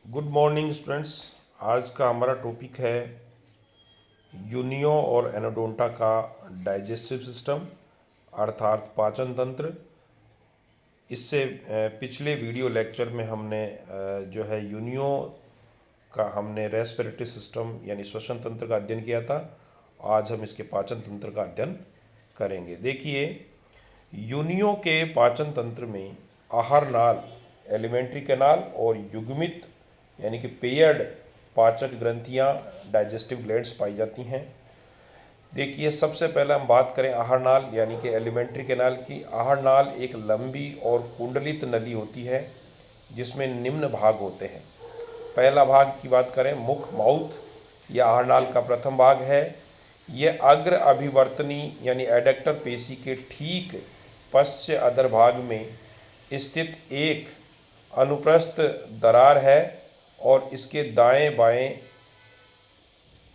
Good morning students. आज का हमारा टॉपिक है यूनियो और एनोडोंटा का डाइजेस्टिव सिस्टम अर्थात पाचन तंत्र। इससे पिछले वीडियो लेक्चर में हमने जो है यूनियो का हमने रेस्पिरेटरी सिस्टम यानी श्वसन तंत्र का अध्ययन किया था। आज हम इसके पाचन तंत्र का अध्ययन करेंगे। देखिए, यूनियो के पाचन तंत्र में आहार नाल, एलिमेंट्री कैनाल और युग्मित यानी कि पेयर्ड पाचक ग्रंथियां डाइजेस्टिव ग्लैंड्स पाई जाती हैं। देखिए, सबसे पहले हम बात करें आहार नाल यानी कि एलिमेंट्री कैनाल की। आहार नाल एक लंबी और कुंडलित नली होती है जिसमें निम्न भाग होते हैं। पहला भाग की बात करें, मुख माउथ, यह आहार नाल का प्रथम भाग है। यह अग्र अभिवर्तनी यानी एडेक्टर पेशी के ठीक पश्च अधर भाग में स्थित एक अनुप्रस्थ दरार है और इसके दाएं बाएं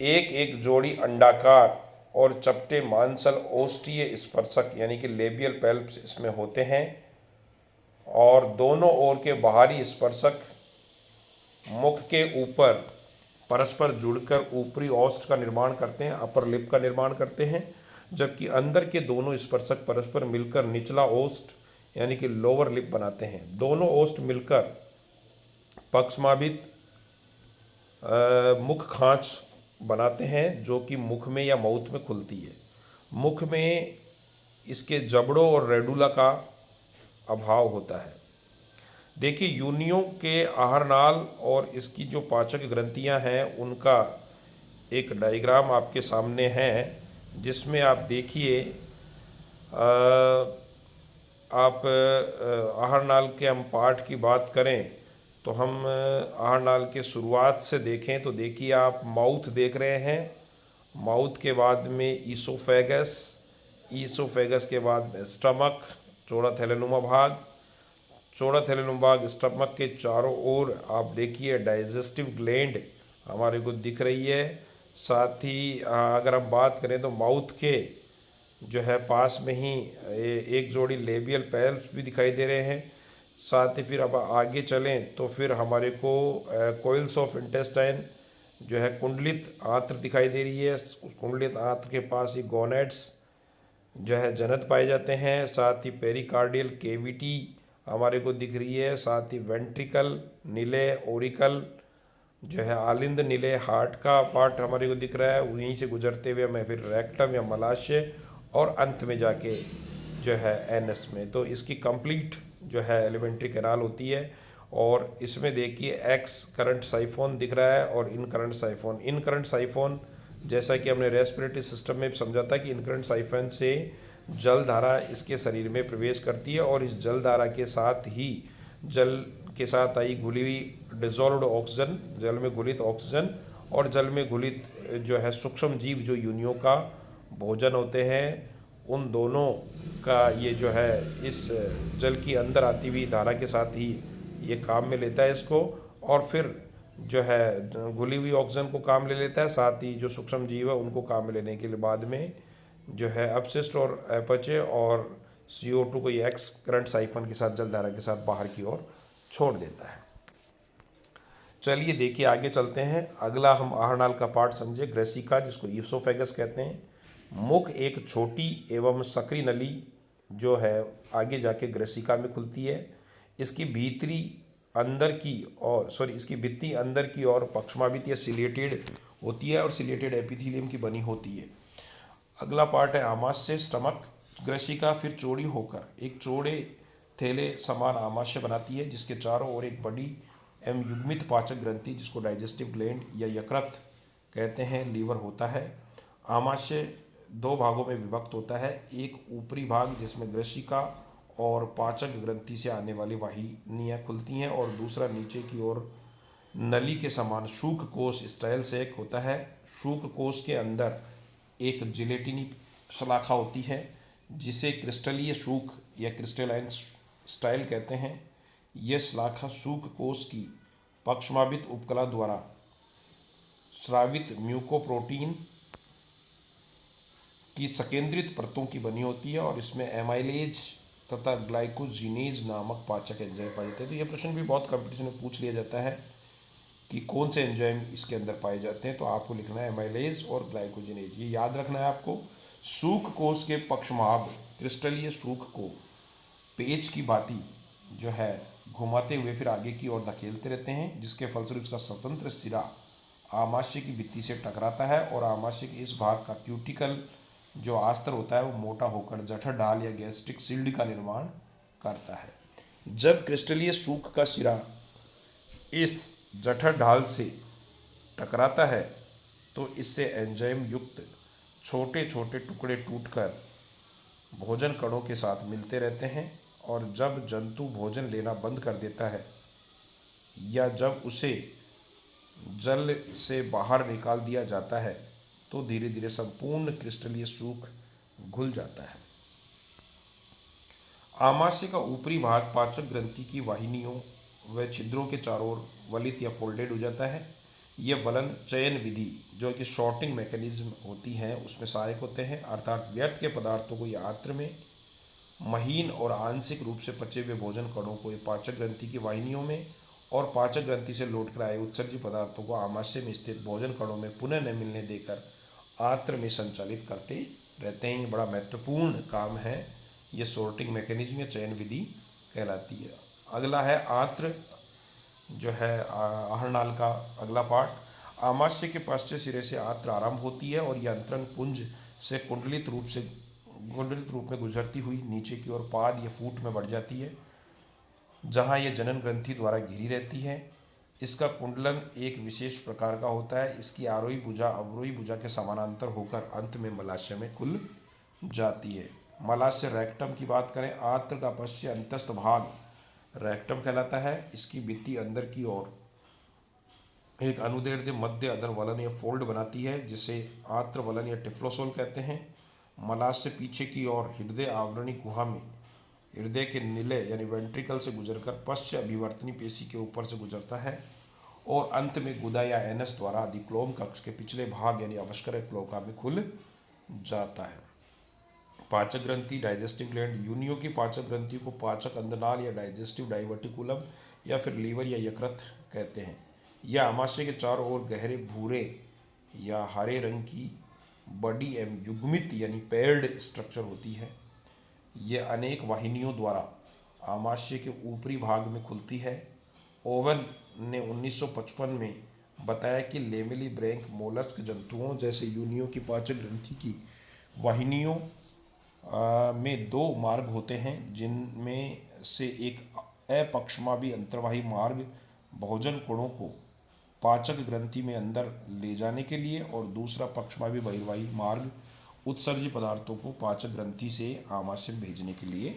एक एक जोड़ी अंडाकार और चपटे मांसल ओष्ठीय स्पर्शक यानी कि लेबियल पैल्प्स इसमें होते हैं और दोनों ओर के बाहरी स्पर्शक मुख के ऊपर परस्पर जुड़कर ऊपरी ओष्ठ का निर्माण करते हैं, अपर लिप का निर्माण करते हैं, जबकि अंदर के दोनों स्पर्शक परस्पर मिलकर निचला ओष्ठ यानी कि लोअर लिप बनाते हैं। दोनों ओष्ठ मिलकर पक्षमाभित मुख खांच बनाते हैं जो कि मुख में या माउथ में खुलती है। मुख में इसके जबड़ों और रेडुला का अभाव होता है। देखिए, यूनियो के आहार नाल और इसकी जो पाचक ग्रंथियां हैं उनका एक डायग्राम आपके सामने है, जिसमें आप देखिए आप आहार नाल के हम पार्ट की बात करें तो हम आहार नाल के शुरुआत से देखें तो देखिए आप माउथ देख रहे हैं। माउथ के बाद में ईसोफेगस, ईसोफेगस के बाद में स्टमक, चौड़ा थैलेनुमा भाग, चौड़ा थैलेनुमा भाग स्टमक के चारों ओर आप देखिए डाइजेस्टिव ग्लैंड हमारे को दिख रही है। साथ ही अगर हम बात करें तो माउथ के जो है पास में ही एक जोड़ी लेबियल पैल्प्स भी दिखाई दे रहे हैं। साथ ही फिर अब आगे चलें तो फिर हमारे को कोइल्स ऑफ इंटेस्टाइन जो है कुंडलित आंत्र दिखाई दे रही है। उस कुंडलित आंत्र के ही ही गोनेड्स जो है जनत पाए जाते हैं। साथ ही पेरिकार्डियल केविटी हमारे को दिख रही है। साथ ही वेंट्रिकल, नीले, ओरिकल जो है आलिंद नीले हार्ट का पार्ट हमारे को दिख रहा है। वहीं से गुजरते हुए हमें फिर रेक्टम या मलाशय और अंत में जाके जो है एनस में, तो इसकी कंप्लीट जो है एलिमेंट्री कैनाल होती है। और इसमें देखिए एक्स करंट साइफोन दिख रहा है और इन करंट साइफोन। इन करंट साइफोन जैसा कि हमने रेस्पिरेटरी सिस्टम में समझा था कि इन करंट साइफोन से जल धारा इसके शरीर में प्रवेश करती है और इस जल धारा के साथ ही जल के साथ आई घुली हुई डिजॉल्व्ड ऑक्सीजन, जल में घुलित ऑक्सीजन और जल में घुलित जो है सूक्ष्म जीव जो यूनियो का भोजन होते हैं, उन दोनों का ये जो है इस जल की अंदर आती हुई धारा के साथ ही ये काम में लेता है इसको, और फिर जो है घुली हुई ऑक्सीजन को काम ले लेता है। साथ ही जो सूक्ष्म जीव है उनको काम में लेने के लिए बाद में जो है अपशिष्ट और अपचे और CO2 को ये एक्स करंट साइफन के साथ जल धारा के साथ बाहर की ओर छोड़ देता है। चलिए देखिए आगे चलते हैं। अगला हम आहार नाल का पार्ट समझे, ग्रेसिका जिसको ईसोफेगस कहते हैं। मुख एक छोटी एवं सक्रिय नली जो है आगे जाके ग्रेसिका में खुलती है। इसकी भीतरी अंदर की और इसकी भित्ति अंदर की ओर पक्षमाभित या सिलिएटेड होती है और सिलिएटेड एपिथेलियम की बनी होती है। अगला पार्ट है आमाशय, स्टमक। ग्रेसिका फिर चौड़ी होकर एक चौड़े थैले समान आमाशय बनाती है जिसके चारों ओर एक बड़ी एवं युग्मित पाचक ग्रंथि जिसको डाइजेस्टिव ग्लैंड या यकृत कहते हैं, लीवर होता है। आमाशय दो भागों में विभक्त होता है। एक ऊपरी भाग जिसमें ग्रेसिका और पाचक ग्रंथि से आने वाली वाहिनियाँ खुलती हैं और दूसरा नीचे की ओर नली के समान शुक कोश स्टाइल से एक होता है। शुक कोश के अंदर एक जिलेटिनी शलाखा होती है जिसे क्रिस्टलीय शूक या क्रिस्टलाइन स्टाइल कहते हैं। यह शलाखा शूक कोश की पक्षमाभित उपकला द्वारा स्रावित म्यूकोप्रोटीन की सकेंद्रित परतों की बनी होती है और इसमें एमाइलेज तथा ग्लाइकोजिनेज नामक पाचक एंजाइम पाए जाते हैं। तो यह प्रश्न भी बहुत कंपटीशन में पूछ लिया जाता है कि कौन से एंजाइम इसके अंदर पाए जाते हैं, तो आपको लिखना है एमाइलेज और ग्लाइकोजिनेज। ये याद रखना है आपको। सूख कोष के पक्षमाभ क्रिस्टलीय सूख को पेच की भांति जो है घुमाते हुए फिर आगे की ओर धकेलते रहते हैं, जिसके फलस्वरूप इसका स्वतंत्र सिरा आमाशय की भित्ति से टकराता है और आमाशय के इस भाग का क्यूटिकल जो आस्तर होता है वो मोटा होकर जठर ढाल या गैस्ट्रिक शिल्ड का निर्माण करता है। जब क्रिस्टलीय सूख का सिरा इस जठर ढाल से टकराता है तो इससे एंजाइम युक्त छोटे छोटे टुकड़े टूटकर भोजन कणों के साथ मिलते रहते हैं, और जब जंतु भोजन लेना बंद कर देता है या जब उसे जल से बाहर निकाल दिया जाता है तो धीरे धीरे संपूर्ण क्रिस्टलीय सूख घुल जाता है। आमाशय का ऊपरी भाग पाचक ग्रंथि की वाहिनियों व छिद्रों के चारों ओर वलित या फोल्डेड हो जाता है। यह वलन चयन विधि जो कि शॉर्टिंग मैकेनिज्म होती है उसमें सहायक होते हैं, अर्थात व्यर्थ के पदार्थों को यह आंत्र में, महीन और आंशिक रूप से पचे हुए भोजन कणों को पाचक ग्रंथि की वाहिनियों में और पाचक ग्रंथि से लौटकर आए उत्सर्जी पदार्थों को आमाशय में स्थित भोजन कणों में पुनः न मिलने देकर आंत्र में संचालित करते रहते हैं। ये बड़ा महत्वपूर्ण काम है, ये सॉर्टिंग मैकेनिज्म या चयन विधि कहलाती है। अगला है आंत्र, जो है आहरनाल का अगला पार्ट। आमाशय के पाश्चात्य सिरे से आंत्र आरंभ होती है और यह अंतरंग पुंज से कुंडलित रूप में गुजरती हुई नीचे की ओर पाद या फूट में बढ़ जाती है, जहाँ यह जनन ग्रंथि द्वारा घिरी रहती है। इसका कुंडलन एक विशेष प्रकार का होता है। इसकी आरोही भुजा अवरोही भुजा के समानांतर होकर अंत में मलाशय में खुल जाती है। मलाशय रेक्टम की बात करें, आंत्र का पश्चिम अंतस्थ भाग रेक्टम कहलाता है। इसकी भित्ति अंदर की ओर एक अनुदैर्ध्य मध्य अधर वलन या फोल्ड बनाती है, जिसे आंत्र वलन या टिफ्लोसोल कहते हैं। मलाशय पीछे की ओर हृदय आवरणी गुहा में हृदय के निलय यानी वेंट्रिकल से गुजरकर पश्च अभिवर्तनी पेशी के ऊपर से गुजरता है और अंत में गुदा या एनस द्वारा अधिक्लोम कक्ष के पिछले भाग यानी अवस्कर क्लोका में खुल जाता है। पाचक ग्रंथि डाइजेस्टिव ग्लैंड, यूनियो की पाचक ग्रंथि को पाचक अंधनाल या डाइजेस्टिव डाइवर्टिकुलम या फिर लीवर या यकृत कहते हैं। यह आमाशय के चारों ओर गहरे भूरे या हरे रंग की बड़ी एवं युग्मित यानी पेयर्ड स्ट्रक्चर होती है। यह अनेक वाहिनियों द्वारा आमाशय के ऊपरी भाग में खुलती है। ओवन ने 1955 में बताया कि लेमेली ब्रैंक मोलस्क जंतुओं जैसे यूनियो की पाचक ग्रंथि की वाहिनियों में दो मार्ग होते हैं, जिनमें से एक अपक्षमाभी अंतर्वाही मार्ग भोजन कणों को पाचक ग्रंथि में अंदर ले जाने के लिए और दूसरा पक्षमाभी बहिर्वाही मार्ग उत्सर्जी पदार्थों को पाचक ग्रंथि से आमाशय में भेजने के लिए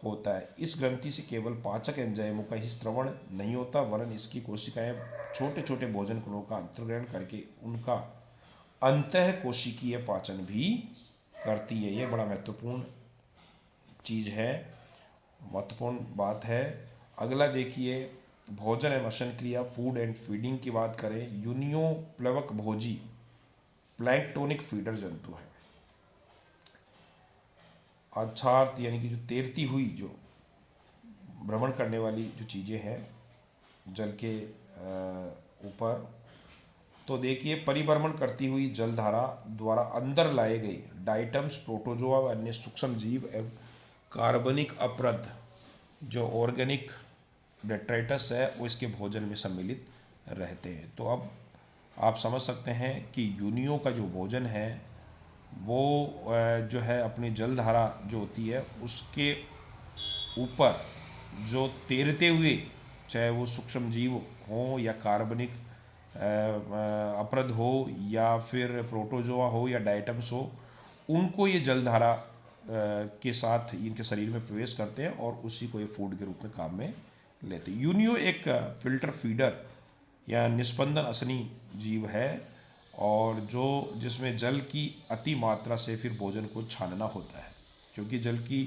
होता है। इस ग्रंथि से केवल पाचक एंजाइमों का ही स्रवण नहीं होता, वरन इसकी कोशिकाएं छोटे छोटे भोजन कणों का अंतर्ग्रहण करके उनका अंतः कोशिकीय पाचन भी करती है। यह बड़ा महत्वपूर्ण चीज़ है, महत्वपूर्ण बात है। अगला देखिए, भोजन एवं श्वसन क्रिया, फूड एंड फीडिंग की बात करें। यूनियो प्लवक भोजी प्लैंक्टोनिक फीडर जंतु है, अर्थात यानी कि जो तैरती हुई जो भ्रमण करने वाली जो चीज़ें हैं जल के ऊपर। तो देखिए, परिभ्रमण करती हुई जलधारा द्वारा अंदर लाए गए डाइटम्स, प्रोटोजोआ व अन्य सूक्ष्म जीव एवं कार्बनिक अपरद जो ऑर्गेनिक डेट्राइटस है वो इसके भोजन में सम्मिलित रहते हैं। तो अब आप समझ सकते हैं कि यूनियो का जो भोजन है वो जो है अपनी जलधारा जो होती है उसके ऊपर जो तैरते हुए, चाहे वो सूक्ष्म जीव हो या कार्बनिक अपरद हो या फिर प्रोटोजोआ हो या डाइटम्स हो, उनको ये जलधारा के साथ इनके शरीर में प्रवेश करते हैं और उसी को ये फूड के रूप में काम में लेते हैं। यूनियो एक फिल्टर फीडर या निस्पंदन असनी जीव है और जिसमें जल की अति मात्रा से फिर भोजन को छानना होता है, क्योंकि जल की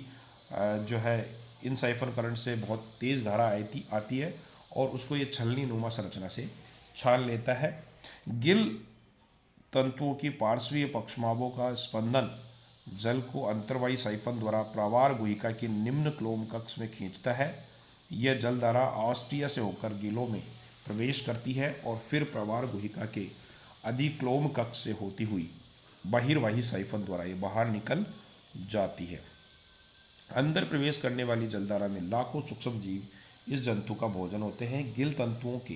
जो है इन साइफन करंट से बहुत तेज़ धारा आती है और उसको ये छलनी नुमा संरचना से छान लेता है। गिल तंतुओं की पार्श्वीय पक्षमाभों का स्पंदन जल को अंतर्वाही साइफन द्वारा प्रावार गुहिका के निम्न क्लोम कक्ष में खींचता है। यह जलधारा ऑस्ट्रिया से होकर गिलों में प्रवेश करती है और फिर प्रवार गुहिका के अधिक्लोम कक्ष से होती हुई बहिर्वाही साइफन द्वारा ये बाहर निकल जाती है। अंदर प्रवेश करने वाली जलधारा में लाखों सूक्ष्म जीव इस जंतु का भोजन होते हैं। गिल तंतुओं के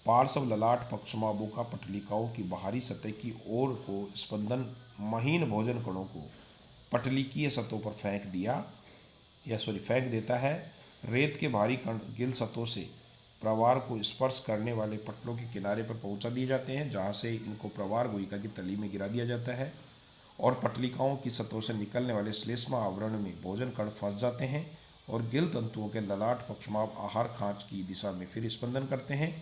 पार्श्व ललाट पक्षमाभोका पटलिकाओं की बाहरी सतह की ओर को स्पंदन महीन भोजन कणों को पटलिकीय सतहों पर फेंक देता है। रेत के भारी कण गिल सतहों से प्रवार को स्पर्श करने वाले पटलों के किनारे पर पहुंचा दिए जाते हैं, जहां से इनको प्रवार गुहिका की तली में गिरा दिया जाता है और पटलिकाओं की सतहों से निकलने वाले श्लेष्मा आवरण में भोजन कण फंस जाते हैं और गिल तंतुओं के ललाट पक्षमाभ आहार खांच की दिशा में फिर स्पंदन करते हैं,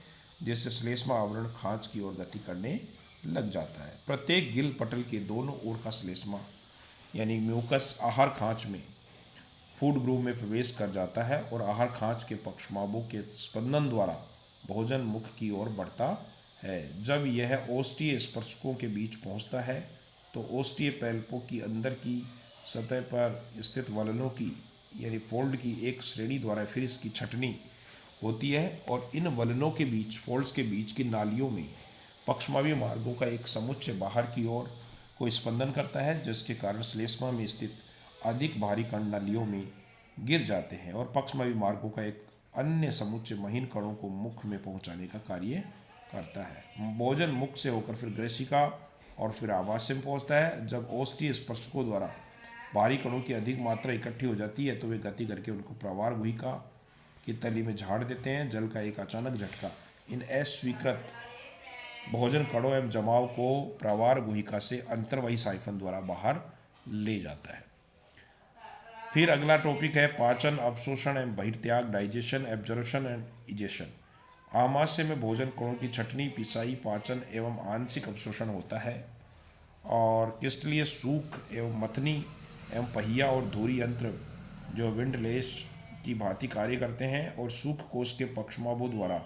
जिससे श्लेष्मा आवरण खांच की ओर गति करने लग जाता है। प्रत्येक गिल पटल के दोनों ओर का श्लेष्मा यानी म्यूकस आहार खांच में फूड ग्रूव में प्रवेश कर जाता है और आहार खांच के पक्षमाभों के स्पंदन द्वारा भोजन मुख की ओर बढ़ता है। जब यह ओष्ठीय स्पर्शकों के बीच पहुंचता है तो ओष्ठीय पैल्पों की अंदर की सतह पर स्थित वलनों की यानी फोल्ड की एक श्रेणी द्वारा फिर इसकी छटनी होती है और इन वलनों के बीच फोल्ड्स के बीच की नालियों में पक्षमावी मार्गों का एक समुच्चय बाहर की ओर को स्पंदन करता है, जिसके कारण श्लेष्मा में स्थित अधिक भारी कण नालियों में गिर जाते हैं और पक्षमावी मार्गों का एक अन्य समुच्चय महीन कणों को मुख में पहुंचाने का कार्य करता है। भोजन मुख से होकर फिर ग्रसिका और फिर आमाशय में पहुंचता है। जब ओष्ठीय स्पर्शकों द्वारा भारी कणों की अधिक मात्रा इकट्ठी हो जाती है तो वे गति करके उनको प्रवार गुहिका की तली में झाड़ देते हैं। जल का एक अचानक झटका इन अस्वीकृत भोजन कणों एवं जमाव को प्रवार गुहिका से अंतर्वाही साइफन द्वारा बाहर ले जाता है। फिर अगला टॉपिक है पाचन, अवशोषण एवं बहिर्त्याग, डाइजेशन, एब्जॉर्प्शन एंड इजेशन। आमाशय में भोजन कणों की छटनी, पिसाई, पाचन एवं आंशिक अवशोषण होता है और क्रिस्टलीय सूख एवं मथनी एवं पहिया और धुरी यंत्र जो विंडलेस की भांति कार्य करते हैं और सूख कोश के पक्षमाभों द्वारा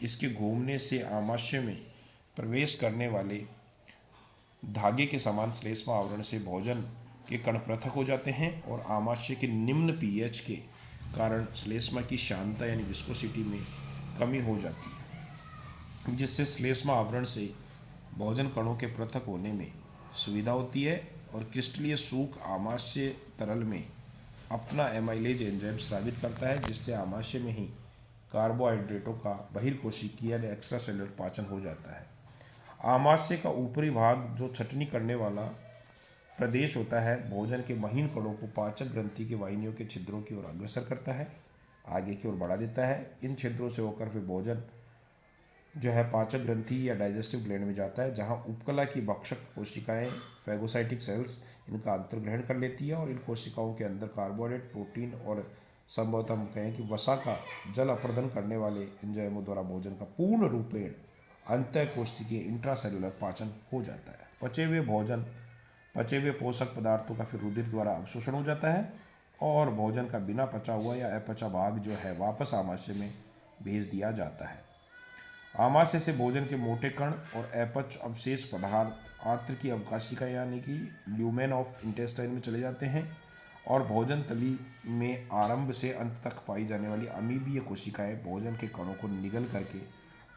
इसके घूमने से आमाशय में प्रवेश करने वाले धागे के समान श्लेष्मा आवरण से भोजन के कण पृथक हो जाते हैं और आमाशय के निम्न पीएच के कारण श्लेष्मा की शांतता यानी विस्कोसिटी में कमी हो जाती है, जिससे श्लेष्मा आवरण से भोजन कणों के पृथक होने में सुविधा होती है और क्रिस्टलीय सूख आमाशय तरल में अपना एमाइलेज एंजाइम स्रावित करता है, जिससे आमाशय में ही कार्बोहाइड्रेटों का बहिर्कोशिकीय या एक्स्ट्रा सेलुलर पाचन हो जाता है। आमाशय का ऊपरी भाग जो छटनी करने वाला प्रदेश होता है भोजन के महीन कणों को पाचक ग्रंथि के वाहिनियों के छिद्रों की ओर अग्रसर करता है, आगे की ओर बढ़ा देता है। इन छिद्रों से होकर फिर भोजन जो है पाचक ग्रंथि या डाइजेस्टिव ग्लैंड में जाता है, जहां उपकला की भक्षक कोशिकाएं फैगोसाइटिक सेल्स इनका अंतर्ग्रहण कर लेती है और इन कोशिकाओं के अंदर कार्बोहाइड्रेट, प्रोटीन और संभवतः हम कहें कि वसा का जल अपर्दन करने वाले एंजाइमों द्वारा भोजन का पूर्ण रूपेण अंतःकोशिकीय इंट्रासेलुलर पाचन हो जाता है। पचे हुए पोषक पदार्थों का फिर रुधिर द्वारा अवशोषण हो जाता है और भोजन का बिना पचा हुआ या अपचा भाग जो है वापस आमाशय में भेज दिया जाता है। आमाशय से भोजन के मोटे कण और अपच अवशेष पदार्थ आंत्र की अवकाशिका यानी कि ल्यूमेन ऑफ इंटेस्टाइन में चले जाते हैं और भोजन तली में आरंभ से अंत तक पाई जाने वाली अमीबीय कोशिकाएं भोजन के कणों को निगल करके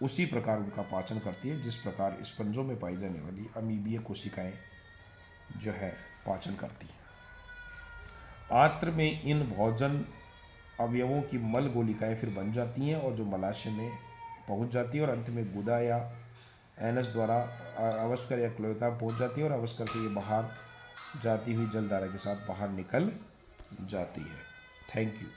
उसी प्रकार उनका पाचन करती है जिस प्रकार स्पंजों में पाई जाने वाली अमीबीय कोशिकाएं जो है पाचन करती है। आंत्र में इन भोजन अवयवों की मल गोलिकाएं फिर बन जाती हैं और जो मलाशय में पहुंच जाती है और अंत में गुदा या एनस द्वारा अवस्कर या क्लोएका में पहुंच जाती है और अवस्कर से ये बाहर जाती हुई जलधारा के साथ बाहर निकल जाती है। Thank you.